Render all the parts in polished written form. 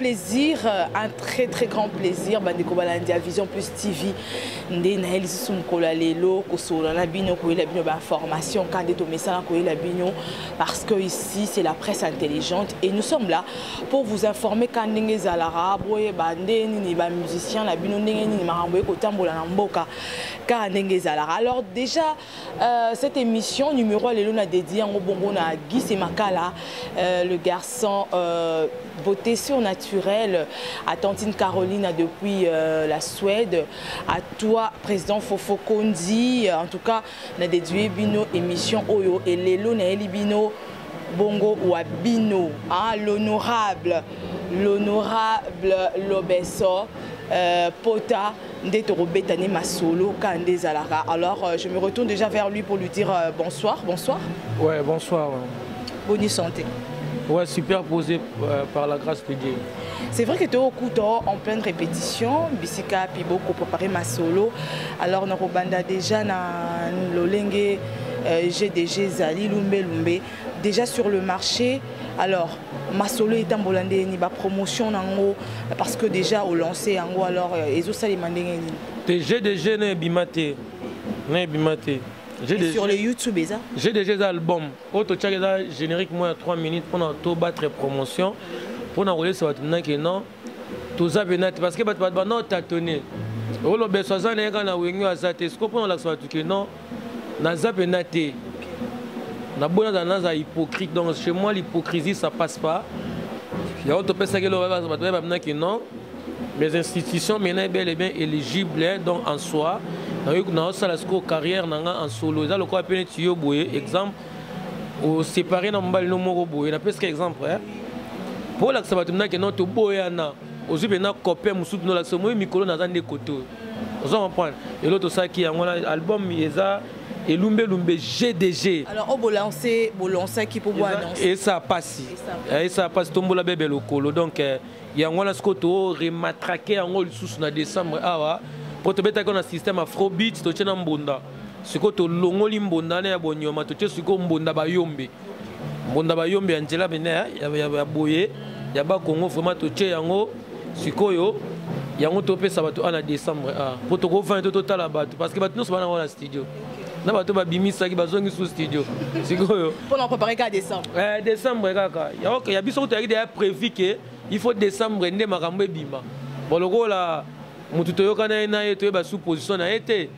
plaisir, un très grand plaisir. Bandeko Balandia Vision Plus TV. Ndé na elisum kola lelo kosola na bino ko la bino ba information quand de message ko la bino parce que ici c'est la presse intelligente et nous sommes là pour vous informer quand ndenge zalara boye bande ni ba musicien la bino ndenge ni marambo ko tambola na mboka quand ndenge zalara. Alors déjà cette émission numéro lelo na dédié en bongo na Guy Makala, le garçon beauté surnaturelle, à Tantine Caroline depuis la Suède, à toi président Fofo Kondi, en tout cas na dédié bino émission Oyo et lelo na elibino bongo ou abino, hein, l'honorable Lobesso Pota Ndetoro Betane Masolo Kande Zalara. Alors je me retourne déjà vers lui pour lui dire bonsoir. Bonsoir. Ouais, bonsoir. Bonne santé. Ouais, super posé par la grâce de Dieu. C'est vrai que tu es au couteau en pleine répétition. Bisika Pibo pour préparer ma solo. Alors nous avons déjà na Lolenge GDG Zali Lumbe déjà sur le marché. Alors ma solo est en bollandé ni ba promotion nango parce que déjà au lancé en alors ezo salimandé ni. GDG ne bimate. Ne bimate. Sur le YouTube, ça? J'ai déjà des albums. Auto générique, moi, 3 minutes pour tout battre promotion. Pour nous rouler sur le que non. Tout ça, parce que non, t'as tenu. Au lobby, 60 ans, on a eu un zate. Ce qu'on peut que non, na zapenate. Na bonne dans hypocrite. Donc chez moi, l'hypocrisie, ça passe pas. Il y a autre personne qui non. Les institutions maintenant bel et bien éligibles donc en soi. Dans la carrière en solo, ça le quoi appelé tuyau boye exemple au séparé dans mbal no moko boye na presque exemple pour la sabato na que non to boye na ozu bena copain musup no la somo mikolo na zande koto vous comprenez et l'autre ça qui a un album eza Elumbe GDG. Alors, on va lancer qui pour voir annoncer. Et ça passe. Et ça passe tombola bébé le colo. Donc, il y a un scoto rematraqué en haut sous na décembre. Ah, pour te mettre dans un système afrobeat, tu tiens en bonda. Ce que tu longoli mbonda ne abonyoma, tu tiens ce que mbonda bayombe. Mbonda bayombe Angela Bene, il y a boye, il y a ba Congo vraiment tu tiens en haut. Ce que yo, il y a un topé ça va tout en décembre. Ah, pour te refaire tout total là-bas, parce que nous sommes dans le studio. Na bato ba bimisa ki bazongi sous studio. Sikoyo. Pour en préparer qu'à décembre. Décembre kaka. Il y a biso qui a prévu que il faut décembre ndé makambo bima. Bon loko la mutu to yokana na yeto ba sous position na été.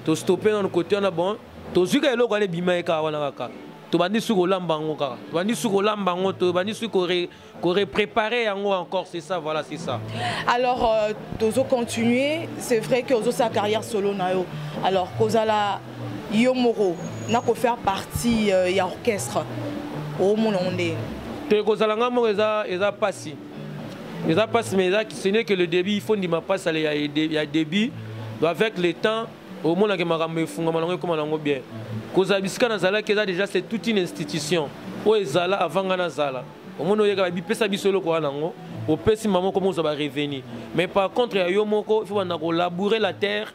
To stopper dans le côté na bon. To zuka eloko ale bima ka wana kaka. To bandi su ko lambango kaka. To bandi su ko lambango to bandi su ko préparer encore c'est ça voilà c'est ça. Alors tozo continuer, c'est vrai que ozo sa carrière solo na yo. Alors kozala Yomoro n'a qu'à faire partie de l'orchestre au monde. Tu es passé. Mais ce n'est que le début, il faut dire que il y a début. Avec le temps, au monde bien. Déjà c'est toute une institution. Avant au monde il y a revenir. Mais par contre, il faut labourer la terre,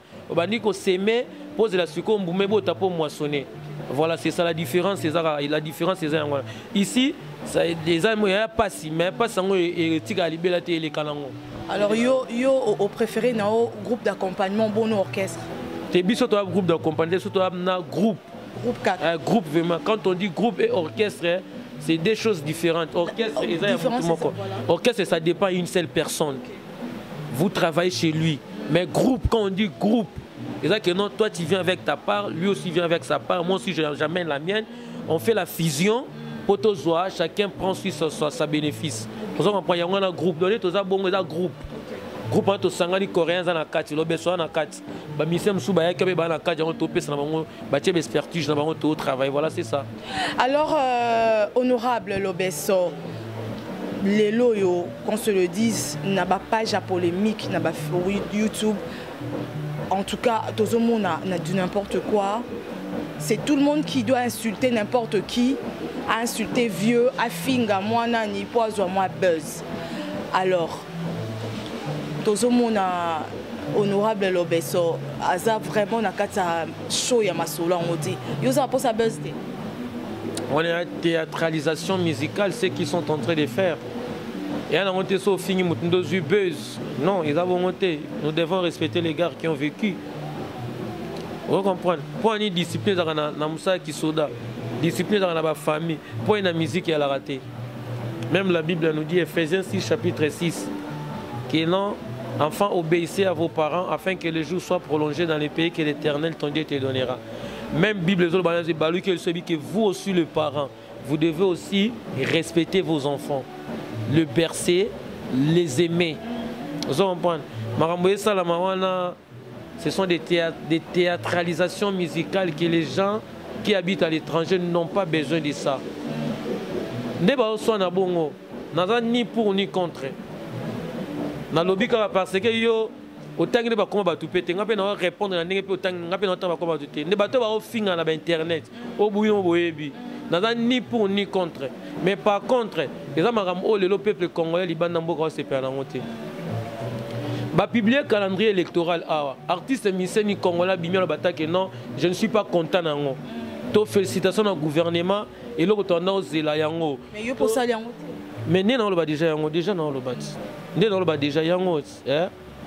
il faut s'aimer. Pose la sucre pour moissonner. Voilà, c'est ça la différence. La différence, c'est ça. Ici, les amis, il n'y a pas si, mais pas sans hérétique à libérer les calango. Alors, yo au préféré dans le groupe d'accompagnement, bon orchestre. Tu es surtout un groupe d'accompagnement, surtout un groupe. Groupe 4. Groupe, vraiment. Quand on dit groupe et orchestre, c'est deux choses différentes. Orchestre, orchestre, ça dépend d'une seule personne. Vous travaillez chez lui. Mais groupe, quand on dit groupe, c'est que non, toi tu viens avec ta part, lui aussi vient avec sa part, moi aussi j'amène la mienne. On fait la fusion pour tous chacun prend sa bénéfice. Pour ça il y a un groupe, donné tous ça bon groupe. Groupe entre sangani coréens dans la carte, l'obéissance dans la carte. Ba misem souba ya ba na carte on topé ça na bango ba tie expertise na bango tout travail voilà c'est ça. Alors honorable Lobesso les loyaux qu'on se le dise n'a pas page à polémique n'a pas YouTube. En tout cas, tout le monde a dit n'importe quoi. C'est tout le monde qui doit insulter n'importe qui, a insulté vieux, a finga moi ni poison moi buzz. Alors, tout le monde a honorable Lobesso, a vraiment na kata show ya masolo on dit. Yo ça pour sa buzz. On est à théâtralisation musicale, ce qu'ils sont en train de faire. Et on a monté ça au fini, buzz. Non, ils ont monté. Nous devons respecter les gars qui ont vécu. Vous comprenez? Pour une discipline dans la Moussa qui soda, discipline dans la famille, pour une musique qui a raté. Même la Bible nous dit, Ephésiens 6, chapitre 6, que non, enfants, obéissez à vos parents afin que le jour soit prolongé dans les pays que l'Éternel ton Dieu te donnera. Même Bible, que vous aussi, le parent, vous devez aussi respecter vos enfants, le bercer, les aimer. Vous comprenez? Ce sont des théâtralisations musicales que les gens qui habitent à l'étranger n'ont pas besoin de ça. Ni pour ni contre. Parce que yo, autant que comment va tout péter, on peut répondre à internet, ni pour ni contre. Mais par contre, le peuple congolais va publier un calendrier électoral. Artiste musicien congolais non, je ne suis pas content. Félicitations au gouvernement et l'autre tendance est là. Mais yo pour ça mais né dans le déjà déjà dans le bas né dans le bas déjà yango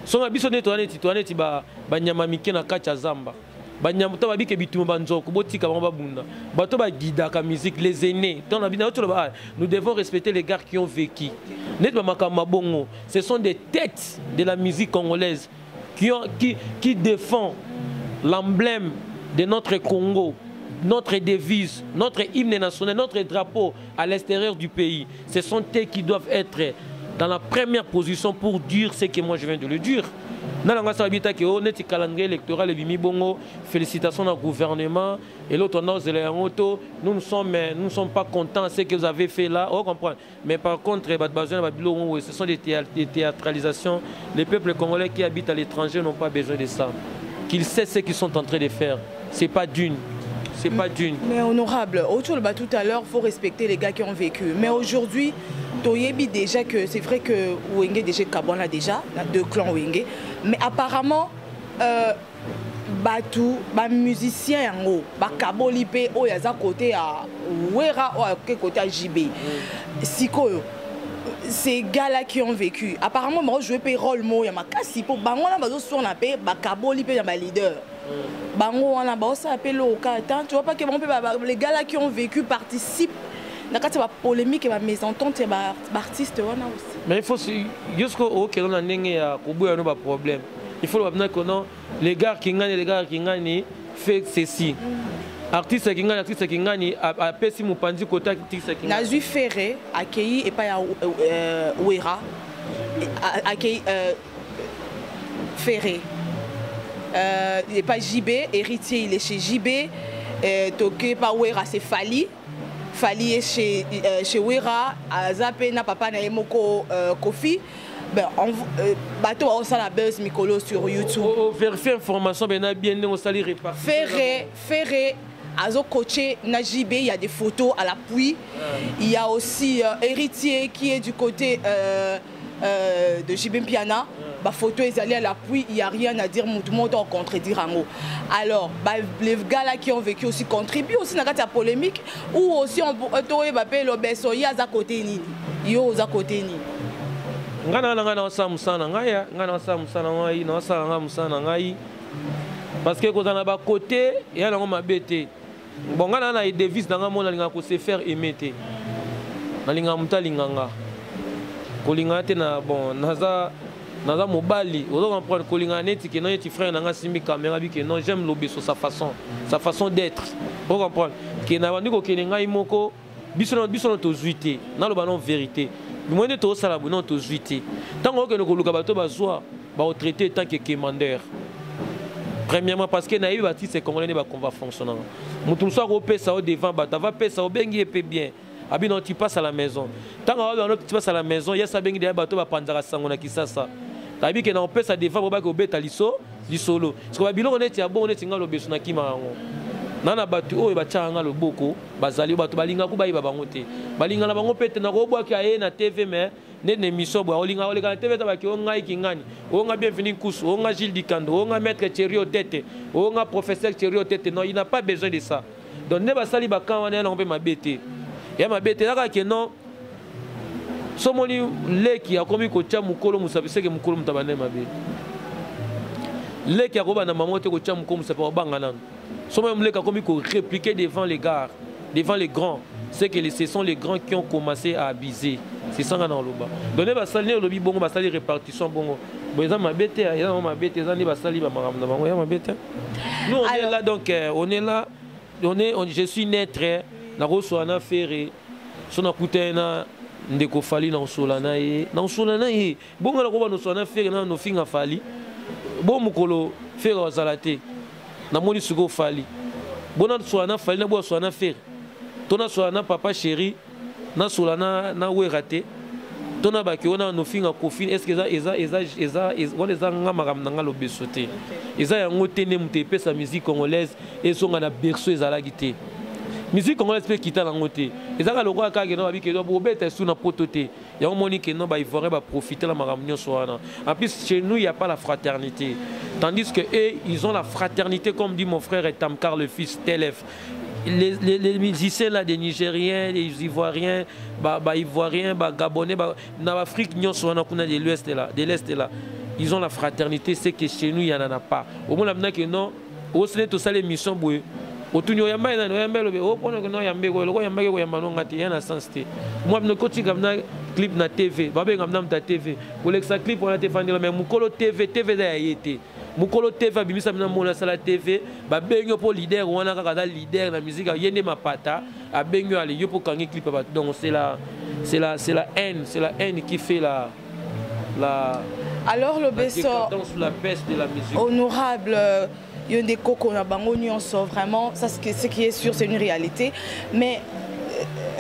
son abiso ne toaneti ba nyama mike na kacha zamba ba nyama to babike bitumba banzoko botika ba bunda bato ba guida ka musique les aînés dans la bina nous devons respecter les gars qui ont vécu net ba makamba bongo ce sont des têtes de la musique congolaise qui défend l'emblème de notre Congo, notre devise, notre hymne national, notre drapeau à l'extérieur du pays. Ce sont eux qui doivent être dans la première position pour dire ce que moi je viens de le dire. Dans le calendrier électoral, félicitations au gouvernement et l'autre nous ne sommes pas contents de ce que vous avez fait là. Mais par contre, ce sont des théâtralisations. Les peuples congolais qui habitent à l'étranger n'ont pas besoin de ça. Qu'ils sachent ce qu'ils sont en train de faire. C'est pas d'une. C'est pas d'une. Mais honorable, autour de tout à l'heure, il faut respecter les gars qui ont vécu. Mais aujourd'hui, Toyebi déjà que c'est vrai que Wenge déjà Kabon a déjà, deux clans Wenge. Mais apparemment, Batou, musicien en haut, Kabo Lipe, oh yaza côté à Wera, oh côté à JB. Siko, ces gars-là qui ont vécu. Apparemment, moi je vais rôle mo, yama kasi pour bango na bazo son appel, Kabo Lipe yama leader. Bango on a bah ça appelle au cas. Tu vois pas que les gars là qui ont vécu participent. Dans la polémique et la mésentente, il y a des artistes aussi. Mais il faut jusqu'au que l'on a un problème. Il faut que les gars qui gagnent fait ceci. Artiste qui gagne, a pessi mon pandi côté artiste qui gagne. Nazu Ferré accueilli et pas Ouera accueilli Ferré. Il n'est pas JB, héritier il est chez JB. Toqué par Ouera c'est Fali. Fali est chez Ouera, Zapé na papa na Emoko Kofi. Ben bateau on sait la buzz Mikolo sur YouTube. Vérifier information ben bien on sali répartir. Ferré Azo coaché na JB, il y a des photos à l'appui. Il y a aussi héritier qui est du côté de JB Piana. La photo est allée à l'appui, il n'y a rien à dire, tout le monde en contredire en haut. Alors, les gars là qui ont vécu aussi contribuent aussi dans la polémique, ou aussi on peut le beso, il y a à côté ni, il y a à côté ni. Parce que quand on a côté, il y a un bête. Bon, on a des devises dans le monde, on se faire aimer. On a linganga. Bon, Naza mobali, on va prendre Kolingane qui non est frère nanga simi caméra bi que non j'aime l'obeso sa façon d'être. On comprend que na bandiko keninga imoko biso to zuité, na lo banon vérité. Moi ne to sala bonon to zuité. Tant que no koluka bato bazwa ba traiter tant que commandeur. Premièrement parce que na eu bâti c'est congolais ba qu'on va fonctionner. Mutu so ko pesa au devant bata va pesa au bengi epé bien. Abi non tu passes à la maison. Tant que tu passes à la maison, il y a ça bengi de bato ba panzaka sangona kisasa. Tabi que on peut ça défendre ba ko beta liso lisolo. Parce que babilo on est ya bon on est ngalo beso na kima ngo. Nana batu oyo ba changa loboko bazali batu balinga ku bayiba bango te. Balinga na bango pete na ko bwa ki aye na TV mais ne miso bwa olinga olinga na TV ta ba ki o ngai kingani. O nga bienvenue kusu, o nga Gilles Dikando, o nga maître Thierry Otete, o nga professeur Thierry Otete. Non, il n'a pas besoin de ça. Donc ne ba sali ba kan wana na on peut mabete. Ya mabete là que non somoni leki akomi kotia mukolo musabiseke mukolo mutabane mabe leki akoba na maman te kotia mukolo musapa banga nanu somoni leki akomi ko répliquer devant les gars devant les grands c'est que ce sont les grands qui ont commencé à abuser c'est ça dans le bas donner basali le lobby bongo basali répartition bongo bon ma bête ya ma bête ezani basali ba maram na bango ya ma bête nous on est là donc on est là je suis naître na rosoana ferré sona kutena ndeko fali na solana ye bongo la ko ba no solana ferré na no finga fali bon mukolo ferré wazalate na moni suko fali bona solana fali na bo solana ferré tona solana papa chéri na solana na werate tona baki ona no finga kofine est-ce que eza wala eza ngama na ngalo besote eza yango tene muté pesa musique congolaise et songa na berceau ezala gité musique congolaise peut quitter lango te ezaka lokwa ka ke no babike do bobeta sous na prototé yango moni ke no ba ivoire ba profiter la maramnyo soana en plus chez nous il y a pas la fraternité tandis que eux ils ont la fraternité comme dit mon frère Tamkar le fils Telef. Les musiciens là des Nigériens, des Ivoiriens, Ivoiriens, Gabonais, dans l'Afrique, nous sommes de l'Ouest là, de l'Est là. Ils ont la fraternité, c'est que chez nous il n'y en a pas. Au moins là que non, au sein de tout ça les missions boué. Au tout nous yamba na yamba le au point que non yamba ko yamba ko yamba non ngati yana sens te. Moi me ko ti gamna clip na TV, ba be gamna ta TV. Ko lexa clip on a te fandi mais mukolo TV da yete. Mukolo TV abimisa mina mona sala TV ba benyo po leader wana kaka da leader na musique yende mapata a benyo ali yo po kangi clip ba donc c'est la haine qui fait la alors le besso sous la peste de la musique honorable yonde koko na bango nyonso vraiment ça ce qui est sûr c'est une réalité mais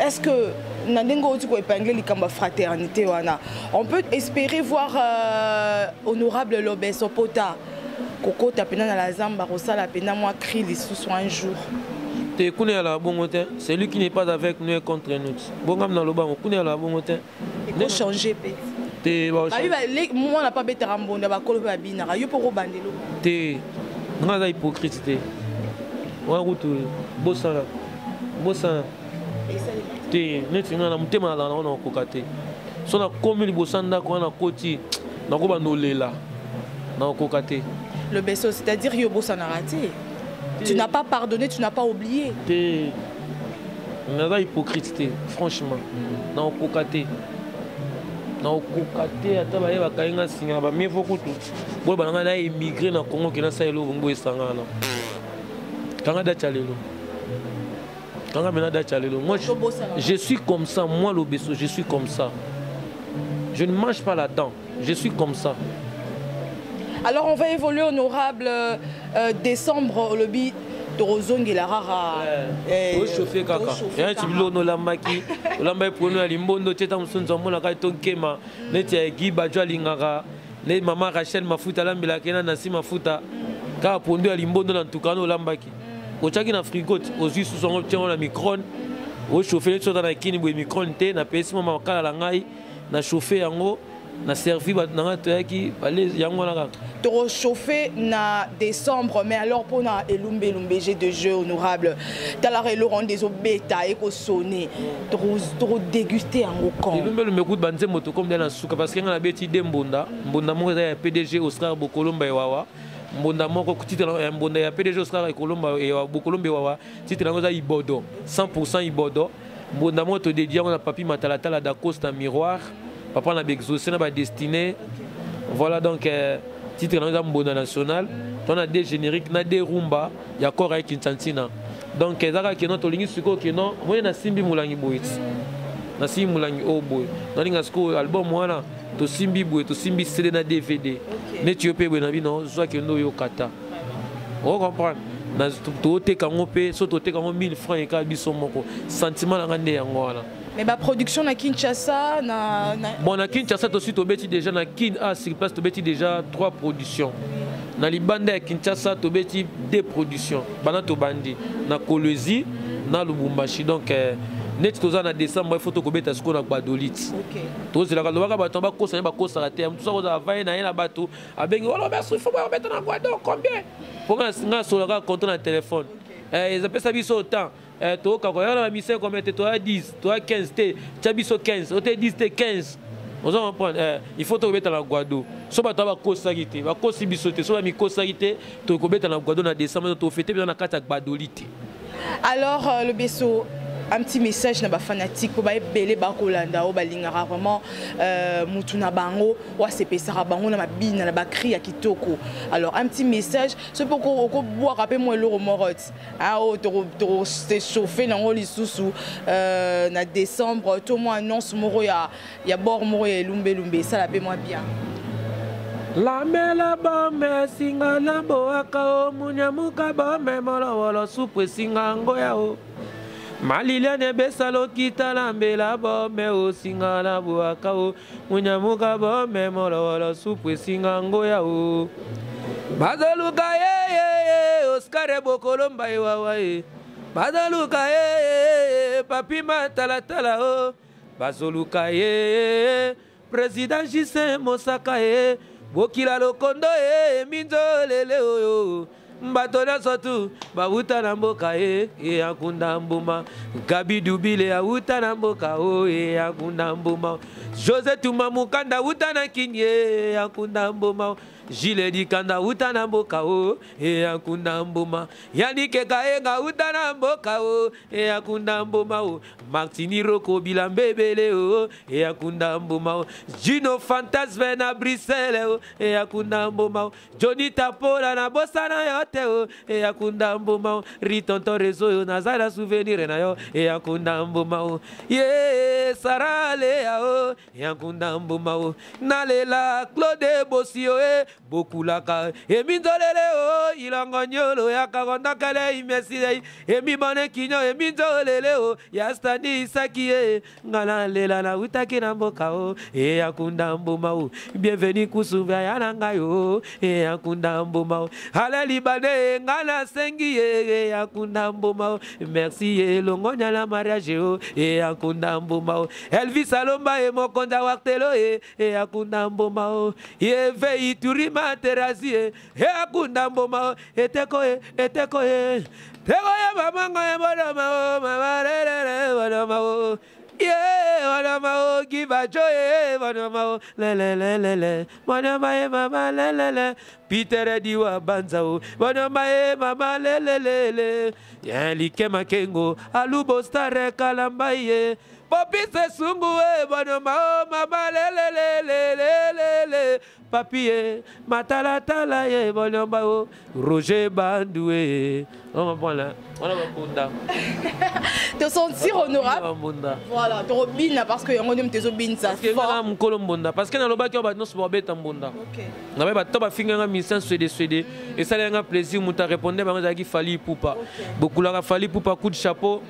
est-ce que Nandengo tu ko épingler likamba fraternité wana on peut espérer voir honorable Lobeso Pota Koko tapena na la zamba rosala pena moi cri les sous un jour. Te kune la bongote, c'est lui qui n'est pas avec nous et contre nous. Bongam na loba kune la bongote. Il faut changer pe. Te ba moi n'a pas bête rambonda ba kolo ba binara yo poko bandelo. Te ngaza hypocrite. Wa rutu bosala. Te netinga na mutema na na kokate. So na komi libosanda ko na koti na ko bandolela. Na kokate. Le besso, c'est-à-dire Yobo Sanarate. Tu n'as pas pardonné, tu n'as pas oublié. On a hypocrite, franchement. Non, cocaté. Non, cocaté, attends, il va y avoir un signe. Mais il faut que tout. Bon, on a immigré dans le Congo qui n'a pas eu le sang. Quand on a dit moi, je suis comme ça. Moi, le besso, je suis comme ça. Je ne mange pas là-dedans. Je suis comme ça. Alors on va évoluer honorable décembre le bi Torozong et la rara. Au chauffé kaka. Ya tibilo no lambaki. Lamba pono ya limbondo teta msunzo mona ka tonkema. Neti ya giba jwa lingaka. Ne mama Rachel mafuta lambila kena na si mafuta. Ka pondo ya limbondo na tukano lambaki. Ochaki na frigote ozi sous son tient na micron. Au chauffé so na kini bo micron te na pesi mama kala la ngai na chauffé yango. Na servi na toyaki balé yango na to chauffer na décembre mais alors pour na elumbe j'ai de jeu honorable talare Laurent des obeta et ko sonner trop déguster en camp elumbe écoute banze moto comme dans souka parce que na beti dembonda mbonda mo ya PDG Oscar Bokolomba Wawa mbonda moko titre mbonda ya PDG Oscar Bokolomba Bokolomba Wawa titre ngo za Ibodo 100% Ibodo mbonda mo to dédié on a papi matalatala da Costa Miroir papa na exaucé na ba destiné voilà donc titre na mbonda national on a des génériques na des rumba ya kora Kinsantina donc ezaka ke no to lingi siko ke no moye na simbi mulangi boit na simbi mulangi o boy na linga siko album wana to simbi boy to simbi CD na DVD ne tu pe na bino zo ke no yo kata on comprend na to te kango pe so to te kango 1000 francs et ka biso moko sentiment na ngande yango wana. Mais la production na Kinshasa bon na Kinshasa aussi to beti déjà na Kin A sur place to beti déjà 3 productions. Na libanda ya Kinshasa to beti 2 productions. Bana to bandi na Kolwezi na Lubumbashi donc net toza na décembre il faut to kobeta sko na Badolit. OK. To zela ka loka ba tomba kosa ba kosa la terre. Tout ça va va na bato abengi wala ba il faut ba beta na Guado combien? Pour nga so la compte na téléphone. ils appellent ça biso autant. Tu as la mission comme tu as 10, tu as 15, tu as biso 15, tu as 10, tu as 15. Il faut te mettre dans la guado. Si tu as une cosagité, tu as une bisoté, si tu as une cosagité, tu as mettre dans la guado dans décembre, tu as fait dans la carte badolité. Alors, le Besso, un petit message na ba fanatique pour ba belé ba kolanda o ba lingara vraiment mutuna bango wa sepesara bango na mabina na ba cri ya kitoko. Alors un petit message c'est pour ko boire rappeler moi le morot ah o to se chauffer na ngoli susu na décembre tout moi annonce moro ya bord moro ya lumbe ça la paie moi bien. La mela bombe singa na boaka o munyamuka bombe molo wolo supu singa ngoya o Maliliane besalo kita lambela bombe o singa na boaka o munyamuka bombe molo wolo supu singa ngoya o Badaluka ye Oscar Bokolomba iwawa ye Badaluka ye papi matala tala o Bazoluka ye Président Justin Mosaka ye Bokila lokondo minzo lele oyo Mbatona sotu bauta na mboka akunda mbuma Gabi Dubile auta na mboka akunda mbuma José Tuma Mukanda uta na kinye akunda mbuma Gile di kanda uta na mboka akunda mbuma Yanike kaenga uta na mboka akunda mbuma Martini Roko bilambebele akunda mbuma Gino Fantasme na Bruxelles akunda mbuma Johnny Tapola na Bosana yote akunda mbuma Ritonto rezo yo nazala souvenir na yo akunda mbuma Sarale ya akunda mbuma Nalela Claude Bosio Bokulaka Emindolele ilangonyolo yakagonda kale imesi emibane kinyo emindolele yastani isaki ngala lela na utaki na mboka akunda mbuma bienvenue kusumba yananga yo akunda mbuma halali bane ngala sengi akunda mbuma merci longonya la mariage akunda mbuma Elvis Alomba mokonda waktelo akunda mbuma yeve iturima Terazie, akunda mboma, eteko mamanga madama, Wanama, give a joy, Wanama, lele, Wanama, mama, lele, Peter Diwa Banzao, Wanama, mama, lele, Yanlike Makengo, Alubo Stare Kalambaye, Papi se sungu, Wanama, mama, lele, Papier, Matalatala, Wanama, Roger Bandoué, on va prendre là, on va prendre te sentir honorable. Voilà, tu robines parce que on aime tes obines ça. Parce que on a mon colombonda. Parce que dans le bac on va nous se boire tambonda. Ok. On va pas finir un mission suédé et ça a un plaisir. On t'a répondu, mais on a dit fali poupa. Beaucoup là fali poupa coup de chapeau.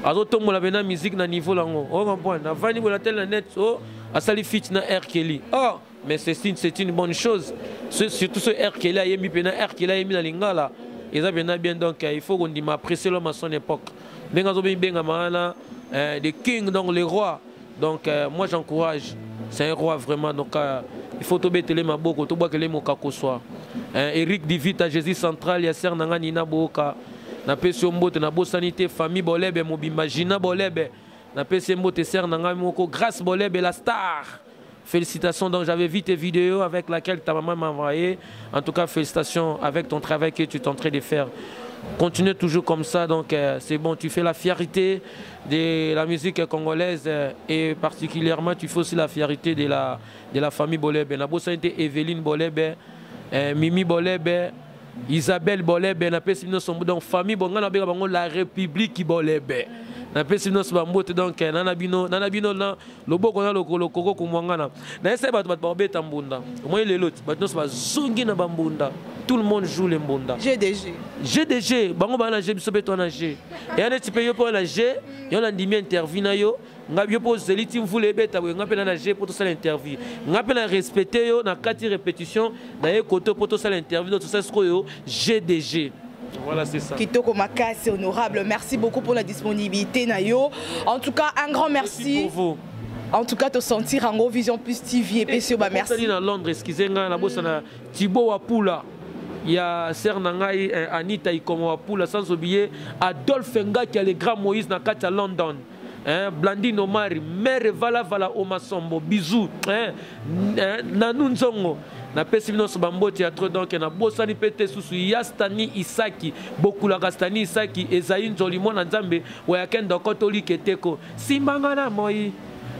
Alors tout le monde a venu musique na niveau là on comprend. Na vani pour la telle net oh à sali fit na R Kelly. Oh mais c'est une bonne chose. Surtout ce R Kelly a mis pena R Kelly a mis na lingala. Et ça bien donc il faut qu'on dit m'apprécier l'homme à son époque. Des kings, donc les rois. Donc moi j'encourage. C'est un roi vraiment. Donc il faut tomber télé ma boko, tout bois que les moka soit. Eric Divita, Jésus central, Yasser Nanganina Boka. Na pesio mbote na bo sanité famille bolebe mobimagina bolebe. Na pesio mbote ser nangamoko grâce bolebe la star. Félicitations, donc j'avais vu tes vidéos avec laquelle ta maman m'a envoyé. En tout cas, félicitations avec ton travail que tu es en train de faire. Continue toujours comme ça, donc c'est bon, tu fais la fierté de la musique congolaise et particulièrement tu fais aussi la fierté de la famille Bolebe. La bossa était Evelyne Bolebe, Mimi Bolebe, Isabelle Bolebe, donc famille Bongana la République Bolebe. Donc nanabino na lobo kona lokolo koko kumwangana na ese bat babeta mbunda moi les lots bat nos ba zongi na bambunda tout le monde joue les mbunda GDG bango bana G biso beto na G et ane ti paye pour la G yo na ndimi interview na yo ngabi po zeliti mvule beta bo ngapela na G pour tout ça l'interview ngapela respecter yo na 4 répétitions na ye koto pour tout ça l'interview tout ça ce yo GDG. Voilà, c'est ça. Kitoko Makasi, honorable. Merci beaucoup pour la disponibilité, Nayo. En tout cas, un grand merci. Pour vous. En tout cas, te sentir en Gros Vision Plus TV. Et puis, merci. À Londres, excusez-moi, la bosse na Thibaut Wapula. il y a Sernangai, Anita Ikomowapula, sans oublier Adolphe Nga qui a le grand Moïse Nakata London. Blandine Omari, Mère Vala Omasombo, bisous. Nanou Nzongo. Na pesi bino so bambo théâtre donc na bosani pete susu Yastani Isaki beaucoup la Rastani Isaki Ezaïn Jolimo na Nzambe wayakenda kotoli keteko simbanga na moyi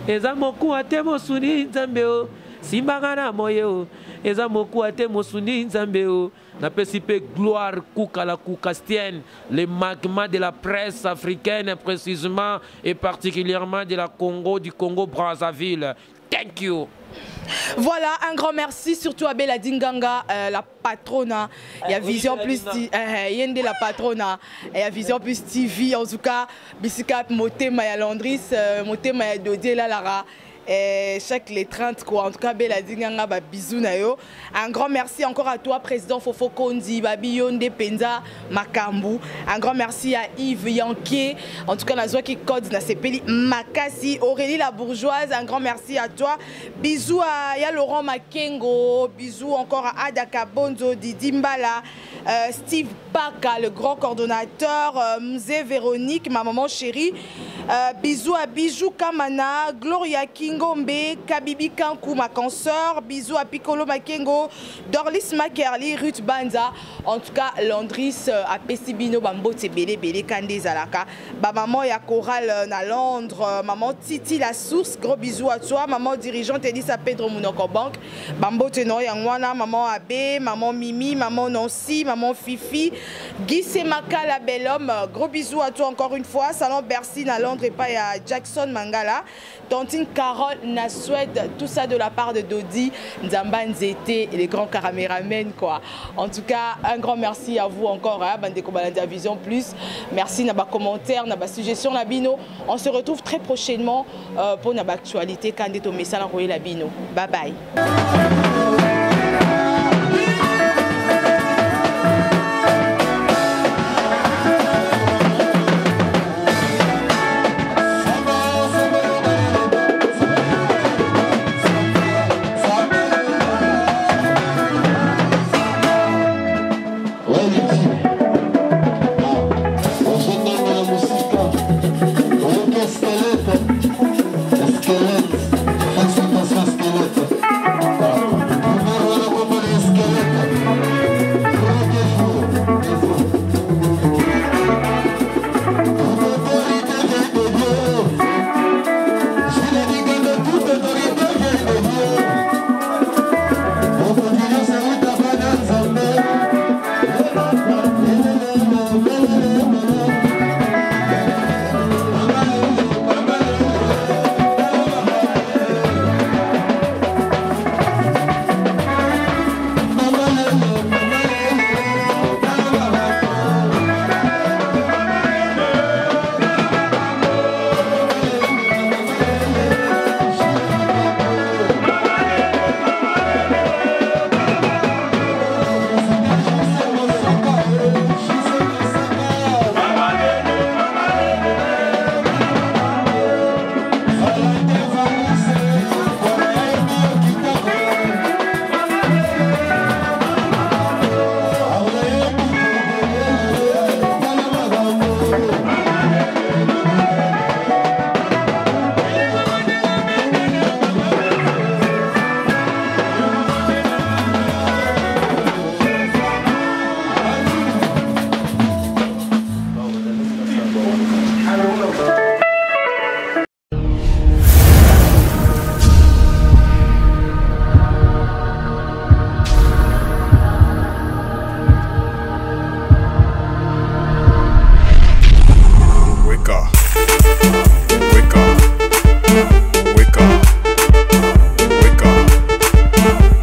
eza moku ate mosuni Nzambe o simbanga na moyi o eza moku ate mosuni Nzambe o na pesi pe gloire Kouka la Koukastienne le magma de la presse africaine précisément et particulièrement de la Congo du Congo Brazzaville. Thank you. Voilà, un grand merci surtout à Bella Dinganga, la patrona. Il y a Vision Plus Yende la patrona. Il y a Vision Plus TV. En tout cas, Bisikap Motema ya Landris, Motema ya Dodie la Lara. Chaque les 30 quoi. En tout cas, Bella Dinganga, bah, bisous nayo. Un grand merci encore à toi, président Fofo Kondi, Babi Yonde Penza Makambu. Un grand merci à Yves Yanké. En tout cas, la joie qui code na sepeli Makasi, Aurélie la bourgeoise. Un grand merci à toi. Bisous à ya Laurent Makengo. Bisous encore à Adaka Bonzo, Didi Mbala, Steve Baka, le grand coordonnateur, Mzé Véronique, ma maman chérie. Bisous à Bijou Kamana, Gloria Kingombe, Kabibi Kankou, ma consoeur. Bisous à Piccolo Makengo, Dorlis Makerli, Ruth Banza. En tout cas, Landris à Pessibino, Bambo Tebele, Bele Kande Zalaka. Ba maman ya Coral na Londres, maman Titi la source, gros bisous à toi. Maman dirigeante Elisa Pedro Mounoko Bank, Bambo Teno Yangwana, maman Abbé, maman Mimi, maman Nancy, maman Fifi, Guy Semaka la belle homme, gros bisous à toi encore une fois. Salon Bercy na Londres et pas à Jackson Mangala, Tantine Carole na Suède, tout ça de la part de Dodi, Nzamba Nzete et les grands caméramens quoi. En tout cas, un grand merci à vous encore, hein, Bandeko Balandia Vision Plus. Merci na ba commentaire, na ba suggestion la bino. On se retrouve très prochainement pour na ba actualité quand est au message la bino. Bye bye.